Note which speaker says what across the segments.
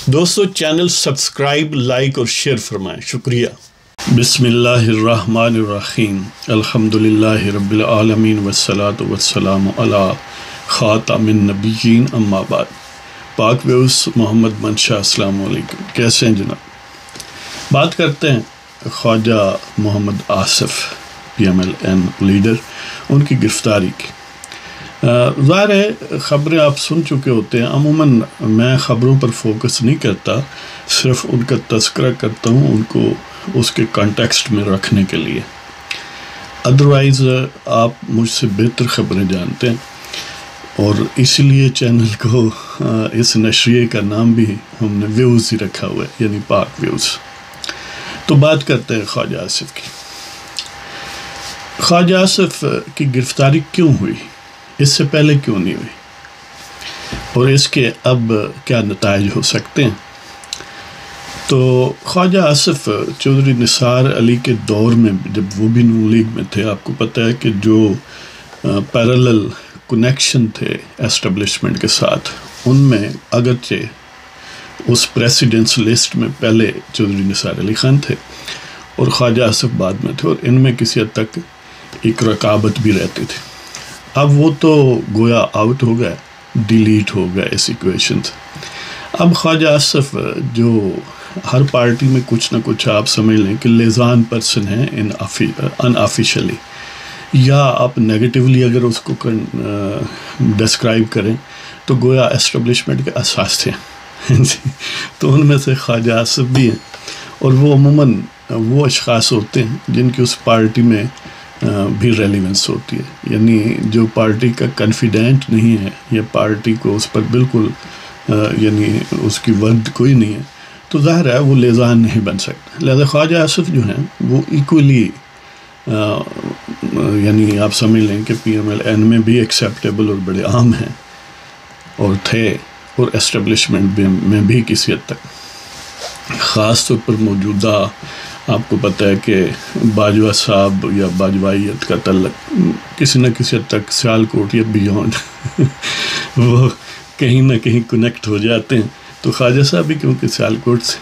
Speaker 1: دوستو channel subscribe, like اور share فرمائیں، شکریہ۔ بسم اللہ الرحمن الرحیم، الحمدللہ رب العالمین والصلاة والسلام علی خاتم النبیین، اما بعد۔ پاک ویوز محمد منشا، السلام علیکم، کیسے ہیں جناب؟ بات کرتے ہیں خواجہ محمد آصف PMLN لیڈر، ان کی گرفتاری کی۔ ظاہر ہے خبریں آپ سن چکے ہوتے ہیں، عموماً میں خبروں پر فوکس نہیں کرتا، صرف ان کا تذکرہ کرتا ہوں ان کو اس کے کانٹیکسٹ میں رکھنے کے لیے۔ ادروائز آپ مجھ سے بہتر خبریں جانتے ہیں، اور اس لیے چینل کو اس نشریے کا نام بھی ہم نے ویوز ہی رکھا ہوا ہے، یعنی پاک ویوز۔ تو بات کرتے ہیں خواجہ آصف کی۔ خواجہ آصف کی گرفتاری کیوں ہوئی؟ اس سے پہلے کیوں نہیں ہوئی؟ اور اس کے اب کیا نتائج ہو سکتے ہیں؟ تو خواجہ آصف چودھری نثار علی کے دور میں، جب وہ بھی نون لیگ میں تھے، آپ کو پتہ ہے کہ جو پیرالل کنیکشن تھے اسٹیبلشمنٹ کے ساتھ، ان میں اگرچہ اس پریسیڈنٹس لسٹ میں پہلے چودھری نثار علی خان تھے اور خواجہ آصف بعد میں تھے، اور ان میں کسی حد تک ایک رقابت بھی رہتی تھی۔ اب وہ تو گویا آؤٹ ہو گئے، ڈیلیٹ ہو گئے اس ایکویشن سے۔ اب خواجہ آصف جو ہر پارٹی میں کچھ نہ کچھ آپ سمجھ لیں کہ لیزان پرسن ہیں ان آفیشلی، یا آپ نیگیٹیولی اگر اس کو ڈسکرائب کریں تو گویا اسٹیبلشمنٹ کے اساس تھے۔ تو ان میں سے خواجہ آصف بھی ہیں، اور وہ عموماً وہ اشخاص ہوتے ہیں جن کی اس پارٹی میں بھی ریلیونس ہوتی ہے، یعنی جو پارٹی کا کنفیڈنٹ نہیں ہے یا پارٹی کو اس پر بالکل یعنی اس کی ورد کوئی نہیں ہے، تو ظاہر ہے وہ لیزان نہیں بن سکتا۔ لہذا خواجہ آصف جو ہیں وہ ایکولی یعنی آپ سمجھ لیں کہ PMLN میں بھی ایکسیپٹیبل اور بڑے عام ہیں اور تھے، اور اسٹیبلشمنٹ میں بھی کسی حد تک، خاص طور پر موجودہ آپ کو پتہ ہے کہ باجوہ صاحب یا باجوائیت کا تعلق کسی نہ کسی حد تک سیالکوٹ یا بیونڈ وہ کہیں نہ کہیں کنیکٹ ہو جاتے ہیں۔ تو خواجہ صاحب بھی کیونکہ سیالکوٹ سے،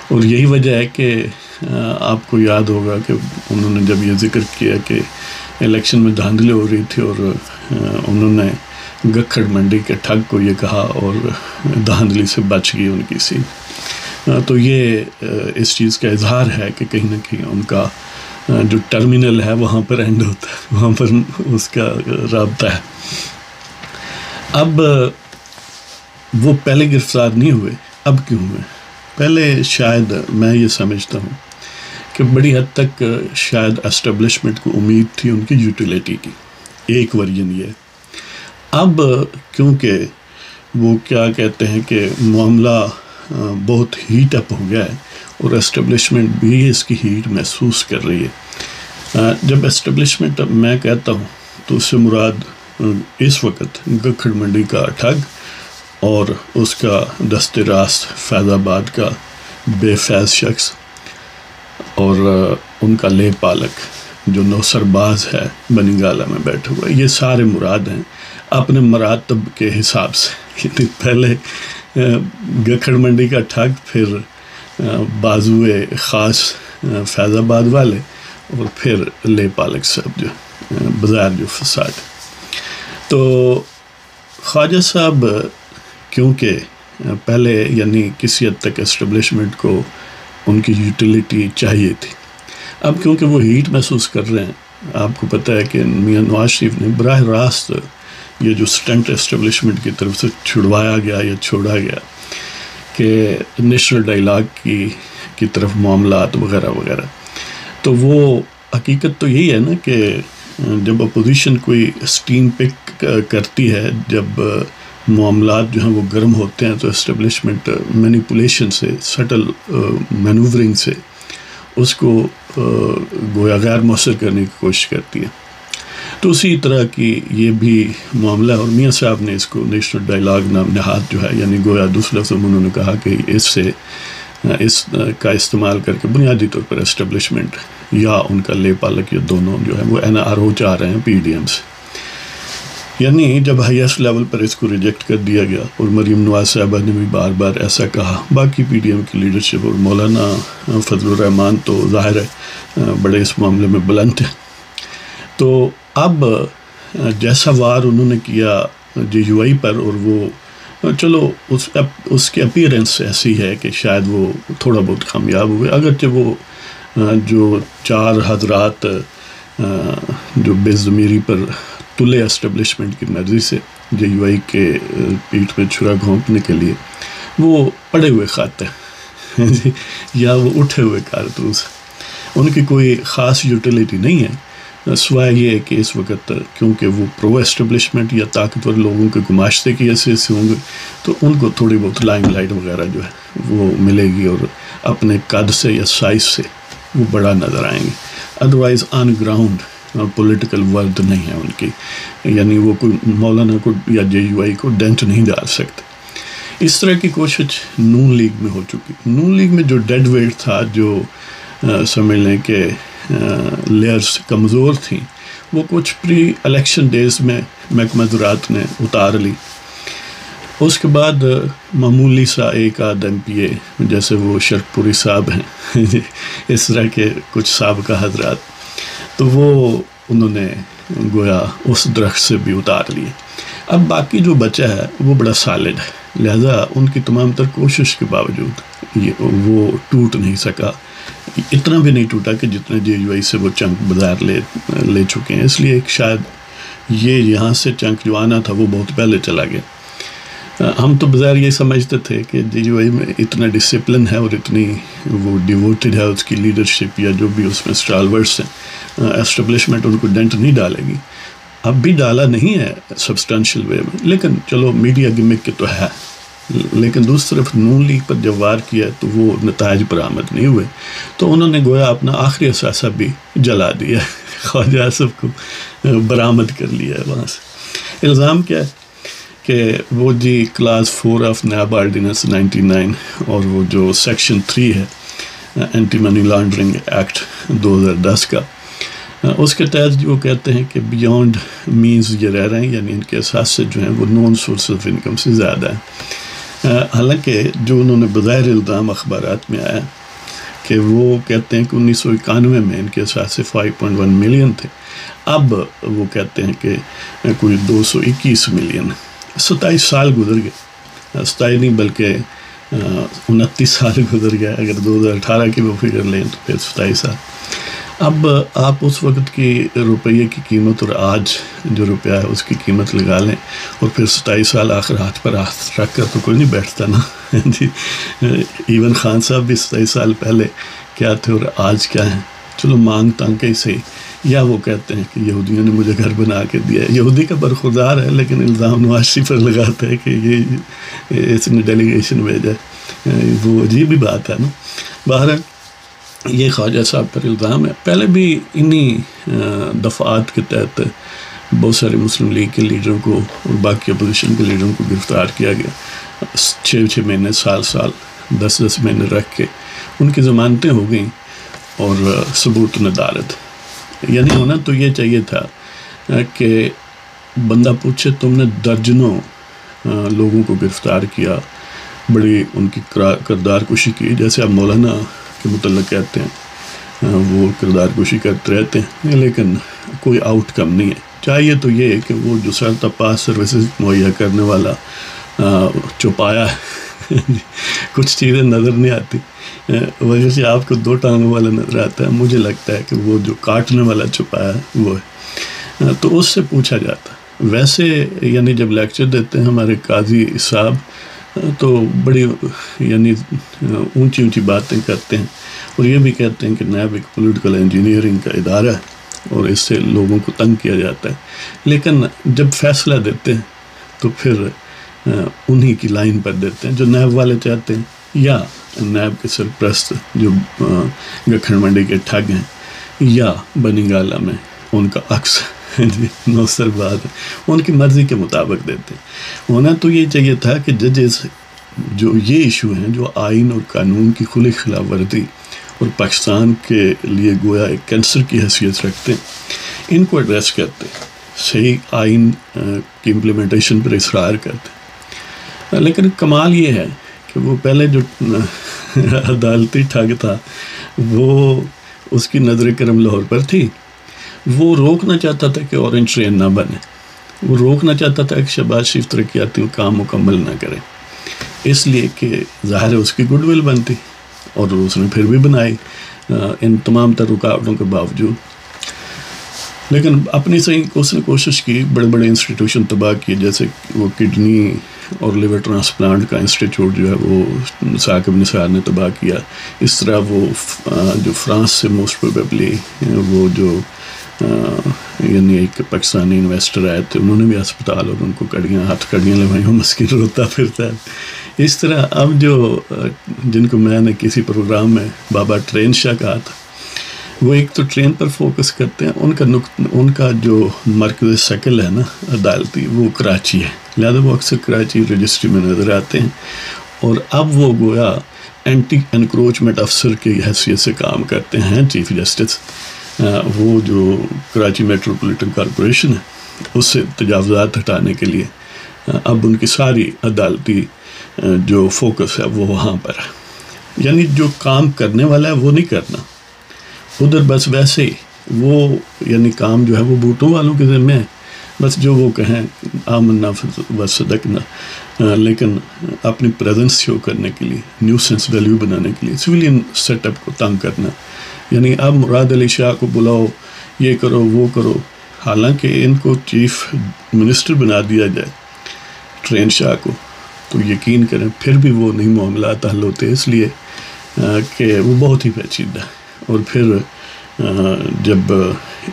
Speaker 1: اور یہی وجہ ہے کہ آپ کو یاد ہوگا کہ انہوں نے جب یہ ذکر کیا کہ الیکشن میں دھاندلی ہو رہی تھی اور انہوں نے گکھڑ منڈی کے ٹھگ کو یہ کہا اور دھاندلی سے بچ گئی ان کی سیٹ۔ تو یہ اس چیز کا اظہار ہے کہ کہیں نہ کہیں ان کا جو ٹرمینل ہے وہاں پر اینڈ ہوتا ہے، وہاں پر اس کا رابطہ ہے۔ اب وہ پہلے گرفتار نہیں ہوئے، اب کیوں ہوئے؟ پہلے شاید میں یہ سمجھتا ہوں کہ بڑی حد تک شاید اسٹیبلشمنٹ کو امید تھی ان کی یوٹیلیٹی کی، ایک ورژن یہ۔ اب کیونکہ وہ کیا کہتے ہیں کہ معاملہ بہت ہیٹ اپ ہو گیا ہے، اور اسٹیبلشمنٹ بھی اس کی ہیٹ محسوس کر رہی ہے۔ جب اسٹیبلشمنٹ میں کہتا ہوں تو اس سے مراد اس وقت گکھڑ منڈی کا ٹھگ اور اس کا دست راست فیض آباد کا بے فیض شخص، اور ان کا لے پالک جو نوسر باز ہے بنی گالہ میں بیٹھا ہوا ہے، یہ سارے مراد ہیں اپنے مراتب کے حساب سے، یعنی پہلے گکھڑ منڈی کا ٹھگ، پھر بازوئے خاص فیض آباد والے، اور پھر لے پالک صاحب جو بظاہر جو فساد۔ تو خواجہ صاحب کیونکہ پہلے یعنی کسی حد تک اسٹیبلشمنٹ کو ان کی یوٹیلیٹی چاہیے تھی، اب کیونکہ وہ ہیٹ محسوس کر رہے ہیں، آپ کو پتہ ہے کہ میاں نواز شریف نے براہ راست یہ جو سٹنٹ اسٹیبلشمنٹ کی طرف سے چھڑوایا گیا یا چھوڑا گیا کہ نیشنل ڈائیلاگ کی طرف معاملات وغیرہ وغیرہ، تو وہ حقیقت تو یہی ہے نا کہ جب اپوزیشن کوئی اسٹیم پک کرتی ہے، جب معاملات جو ہیں وہ گرم ہوتے ہیں، تو اسٹیبلشمنٹ مینیپولیشن سے، سٹل مینوورنگ سے اس کو گویا غیر مؤثر کرنے کی کوشش کرتی ہے۔ تو اسی طرح کی یہ بھی معاملہ ہے، اور میاں صاحب نے اس کو نیشنل ڈائیلاگ نام نہاد جو ہے، یعنی گویا دوسرے لفظ میں انہوں نے کہا کہ اس کا استعمال کر کے بنیادی طور پر اسٹیبلشمنٹ یا ان کا لے پالک، یہ دونوں جو ہے وہ NRO چاہ رہے ہیں PDM سے۔ یعنی جب ہائیسٹ لیول پر اس کو ریجیکٹ کر دیا گیا، اور مریم نواز صاحبہ نے بھی بار بار ایسا کہا، باقی پی ڈی ایم کی لیڈرشپ اور مولانا فضل الرحمان تو ظاہر ہے بڑے اس معاملے میں بلند ہیں، تو اب جیسا وار انہوں نے کیا جے یو آئی پر، اور وہ چلو اس کی اپیرنس ایسی ہے کہ شاید وہ تھوڑا بہت کامیاب ہوئے، اگرچہ وہ جو 4 حضرات جو بے ضمیری پر تلے اسٹیبلشمنٹ کی مرضی سے جے یو آئی کے پیٹھ پہ چھرا گھونپنے کے لیے، وہ پڑے ہوئے خط ہیں یا وہ اٹھے ہوئے کارتوس، ان کی کوئی خاص یوٹیلیٹی نہیں ہے، سوائے یہ کہ اس وقت کیونکہ وہ پرو اسٹیبلشمنٹ یا طاقتور لوگوں کے گماشتے کی ایسے ہوں گے، تو ان کو تھوڑی بہت لائم لائٹ وغیرہ جو ہے وہ ملے گی، اور اپنے قد سے یا سائز سے وہ بڑا نظر آئیں گے، ادروائز آن گراؤنڈ پولیٹیکل ورد نہیں ہے ان کی، یعنی وہ کوئی مولانا کو یا جے یو آئی کو ڈینٹ نہیں ڈال سکتے۔ اس طرح کی کوشش نون لیگ میں ہو چکی، نون لیگ میں جو ڈیڈ ویٹ تھا، جو سمجھ لیں کہ لیئرز کمزور تھیں، وہ کچھ پری الیکشن ڈیز میں محکمہ زراعت نے اتار لی، اس کے بعد معمولی سا ایک آدھ ایم پی اے جیسے وہ شرک پوری صاحب ہیں اس طرح کے کچھ سابقہ حضرات، تو وہ انہوں نے گویا اس درخت سے بھی اتار لیے۔ اب باقی جو بچہ ہے وہ بڑا سالڈ ہے، لہذا ان کی تمام تر کوشش کے باوجود وہ ٹوٹ نہیں سکا، اتنا بھی نہیں ٹوٹا کہ جتنے جے یو آئی سے وہ چنک بازار لے چکے ہیں، اس لیے شاید یہ یہاں سے چنک جو آنا تھا وہ بہت پہلے چلا گیا۔ ہم تو بظاہر یہ سمجھتے تھے کہ جے یو آئی میں اتنا ڈسپلن ہے اور اتنی وہ ڈیووٹڈ ہے اس کی لیڈرشپ یا جو بھی اس میں اسٹالورٹس ہیں، اسٹیبلشمنٹ ان کو ڈینٹ نہیں ڈالے گی، اب بھی ڈالا نہیں ہے سبسٹانشل وے میں، لیکن چلو میڈیا گمک کے تو ہے، لیکن دوسری طرف نون لیگ پر جب وار کیا تو وہ نتائج برآمد نہیں ہوئے، تو انہوں نے گویا اپنا آخری اثاثہ بھی جلا دیا، خواجہ آصف کو برآمد کر لیا ہے وہاں سے۔ الزام کیا ہے کہ وہ جی کلاس 4 آف نیب آرڈیننس 99 اور وہ جو سیکشن 3 ہے اینٹی منی لانڈرنگ ایکٹ 2010 کا، اس کے تحت وہ کہتے ہیں کہ بیونڈ مینز یہ رہ رہے ہیں، یعنی ان کے اثاثے جو ہیں وہ نون سورس آف انکم سے زیادہ ہیں، حالانکہ جو انہوں نے بظاہر الزام اخبارات میں آیا کہ وہ کہتے ہیں کہ 1991 میں ان کے اثاثے 5.1 ملین تھے، اب وہ کہتے ہیں کہ کوئی 221 ملین، 27 سال گزر گئے، 27 نہیں بلکہ 29 سال گزر گیا، اگر 2018 کی وہ فگر لیں تو پھر 27 سال۔ اب آپ اس وقت کی روپیے کی قیمت اور آج جو روپیہ ہے اس کی قیمت لگا لیں، اور پھر 27 سال آخر ہاتھ پر ہاتھ رکھ کر تو کوئی نہیں بیٹھتا نا جی، ایون خان صاحب بھی 27 سال پہلے کیا تھے اور آج کیا ہیں، چلو مانگ تانگ کے سے، یا وہ کہتے ہیں کہ یہودیوں نے مجھے گھر بنا کے دیا ہے، یہودی کا برخوردار ہے لیکن الزام نواز شریف پر لگاتا ہے کہ یہ اس نے ڈیلیگیشن بھیجا ہے، وہ عجیب ہی بات ہے نا۔ بہرحال یہ خواجہ صاحب پر الزام ہے، پہلے بھی انہی دفعات کے تحت بہت سارے مسلم لیگ کے لیڈروں کو اور باقی اپوزیشن کے لیڈروں کو گرفتار کیا گیا، 6 مہینے، سال 10 مہینے رکھ کے ان کی ضمانتیں ہو گئیں اور ثبوت ندارت، یعنی ہونا تو یہ چاہیے تھا کہ بندہ پوچھے تم نے درجنوں لوگوں کو گرفتار کیا، بڑی ان کی کردار کشی کی، جیسے آپ مولانا کے متعلق کہتے ہیں وہ کردار کشی کرتے رہتے ہیں، لیکن کوئی آؤٹ کم نہیں ہے۔ چاہیے تو یہ ہے کہ وہ جو سرتا پاس سروسز مہیا کرنے والا چوپایا ہے کچھ چیزیں نظر نہیں آتی، وجہ سے آپ کو 2 ٹانگوں والا نظر آتا ہے، مجھے لگتا ہے کہ وہ جو کاٹنے والا چھپایا ہے وہ ہے، تو اس سے پوچھا جاتا۔ ویسے یعنی جب لیکچر دیتے ہیں ہمارے قاضی صاحب تو بڑی یعنی اونچی باتیں کرتے ہیں، اور یہ بھی کہتے ہیں کہ نیب ایک پولیٹیکل انجینئرنگ کا ادارہ ہے اور اس سے لوگوں کو تنگ کیا جاتا ہے، لیکن جب فیصلہ دیتے ہیں تو پھر انہی کی لائن پر دیتے ہیں جو نیب والے چاہتے ہیں، یا نیب کے سرپرست جو گکھڑ منڈی کے ٹھگ ہیں، یا بنی گالہ میں ان کا عکس نوسر بات ہے، ان کی مرضی کے مطابق دیتے ہیں۔ ہونا تو یہ چاہیے تھا کہ ججز جو یہ ایشو ہیں جو آئین اور قانون کی کھلی خلاف ورزی اور پاکستان کے لیے گویا ایک کینسر کی حیثیت رکھتے ہیں، ان کو ایڈریس کرتے ہیں، صحیح آئین کی امپلیمنٹیشن پر اصرار کرتے. لیکن کمال یہ ہے کہ وہ پہلے جو عدالتی ٹھگ تھا وہ اس کی نظر کرم لاہور پر تھی. وہ روکنا چاہتا تھا کہ اورنج ٹرین نہ بنے، وہ روکنا چاہتا تھا کہ شہباز شریف ترقیاتی کام مکمل نہ کرے، اس لیے کہ ظاہر ہے اس کی گڈ ول بنتی، اور اس نے پھر بھی بنائی ان تمام تر رکاوٹوں کے باوجود. لیکن اپنی صحیح اس نے کوشش کی، بڑے بڑے انسٹیٹیوشن تباہ کیے، جیسے وہ کڈنی اور لیور ٹرانسپلانٹ کا انسٹیٹیوٹ جو ہے وہ ثاقب نثار نے تباہ کیا. اس طرح وہ جو فرانس سے موسٹ پروبیبلی وہ جو یعنی ایک پاکستانی انویسٹر آئے تھے، انہوں نے بھی ہسپتال اور ان کو ہاتھ کڑیاں لگائیں، وہ مسکین روتا پھرتا ہے. اس طرح اب جو جن کو میں نے کسی پروگرام میں بابا ٹرین شاہ کہا تھا، وہ ایک تو ٹرین پر فوکس کرتے ہیں، ان کا جو مرکز شکل ہے نا عدالتی وہ کراچی ہے، لہذا وہ اکثر کراچی رجسٹری میں نظر آتے ہیں. اور اب وہ گویا اینٹی انکروچمنٹ افسر کی حیثیت سے کام کرتے ہیں. چیف جسٹس وہ جو کراچی میٹروپولیٹن کارپوریشن ہے اس سے تجاوزات ہٹانے کے لیے اب ان کی ساری عدالتی جو فوکس ہے وہ وہاں پر ہے. یعنی جو کام کرنے والا ہے وہ نہیں کرنا ادھر، بس ویسے ہی وہ یعنی کام جو ہے وہ بوٹوں والوں کے ذمہ ہے، بس جو وہ کہیں آمنا و صدقنا. لیکن اپنی پریزنس شو کرنے کے لیے، نیوسنس ویلیو بنانے کے لیے سویلین سیٹ اپ کو تنگ کرنا. یعنی اب مراد علی شاہ کو بلاؤ، یہ کرو وہ کرو، حالانکہ ان کو چیف منسٹر بنا دیا جائے ٹرین شاہ کو، تو یقین کریں پھر بھی وہ نہیں معاملات حل ہوتے، اس لیے کہ وہ بہت ہی پیچیدہ ہے. اور پھر جب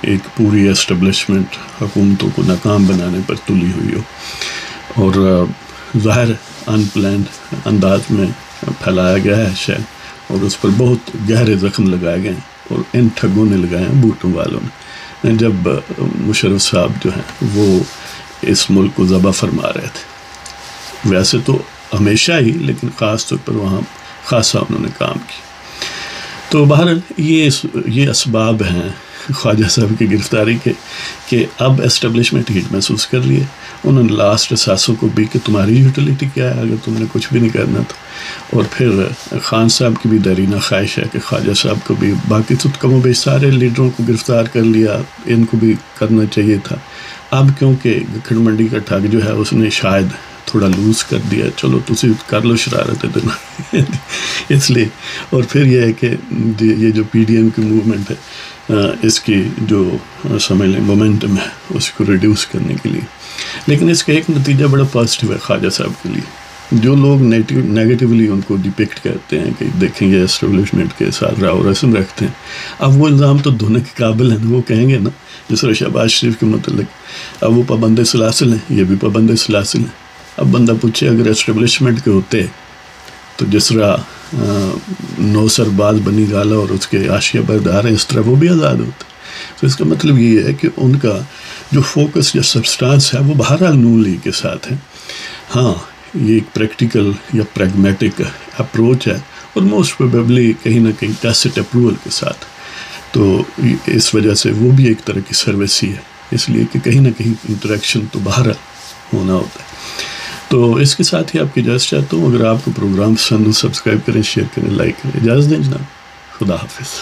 Speaker 1: ایک پوری اسٹیبلشمنٹ حکومتوں کو ناکام بنانے پر تلی ہوئی ہو اور ظاہر ان پلانڈ انداز میں پھیلایا گیا ہے شہر، اور اس پر بہت گہرے زخم لگائے گئے ہیں اور ان ٹھگوں نے لگائے ہیں بوٹوں والوں نے، جب مشرف صاحب جو ہیں وہ اس ملک کو ذبح فرما رہے تھے. ویسے تو ہمیشہ ہی، لیکن خاص طور پر وہاں خاصا انہوں نے کام کیا. تو بہرحال یہ اسباب ہیں خواجہ صاحب کی گرفتاری کے کہ اب اسٹیبلشمنٹ ہیٹ محسوس کر لیے. انہوں نے لاسٹ ساسوں کو بھی کہ تمہاری یوٹیلیٹی کیا ہے اگر تم نے کچھ بھی نہیں کرنا تھا. اور پھر خان صاحب کی بھی دیرینہ خواہش ہے کہ خواجہ صاحب کو بھی، باقی تو کم و بیش سارے لیڈروں کو گرفتار کر لیا، ان کو بھی کرنا چاہیے تھا. اب کیونکہ گکھڑ منڈی کا ٹھگ جو ہے اس نے شاید تھوڑا لوز کر دیا، چلو تسی کر لو شرارت ہے اس لیے. اور پھر یہ ہے کہ یہ جو پی ڈی ایم کی موومنٹ ہے اس کی جو سمجھ لیں مومنٹم ہے اس کو ریڈیوس کرنے کے لیے. لیکن اس کا ایک نتیجہ بڑا پازیٹیو ہے خواجہ صاحب کے لیے. جو لوگ نیگیٹیولی ان کو ڈپکٹ کرتے ہیں کہ دیکھیں یہ اسٹیبلشمنٹ کے ساتھ راو رسم رکھتے ہیں، اب وہ الزام تو دھونے کے قابل ہیں. وہ کہیں گے نا جس طرح شہباز شریف کے متعلق، اب وہ پابند سلاسل ہیں، یہ بھی پابند سلاسل ہیں. اب بندہ پوچھے اگر اسٹیبلشمنٹ کے ہوتے تو جس طرح نو سر باز بنی گالا اور اس کے آشیہ بردار ہیں، اس طرح وہ بھی آزاد ہوتے. تو اس کا مطلب یہ ہے کہ ان کا جو فوکس یا سبسٹانس ہے وہ بہرحال نون لیگ کے ساتھ ہے. ہاں یہ ایک پریکٹیکل یا پریگمیٹک اپروچ ہے اور موسٹ پروبیبلی کہیں نہ کہیں ٹیسٹ اپروول کے ساتھ. تو اس وجہ سے وہ بھی ایک طرح کی سروس ہی ہے، اس لیے کہ کہیں نہ کہیں انٹریکشن تو بہرحال ہونا ہوتا ہے. تو اس کے ساتھ ہی آپ کی اجازت چاہتا ہوں. اگر آپ کو پروگرام پسند ہو سبسکرائب کریں، شیئر کریں، لائک کریں. اجازت دیں جناب، خدا حافظ.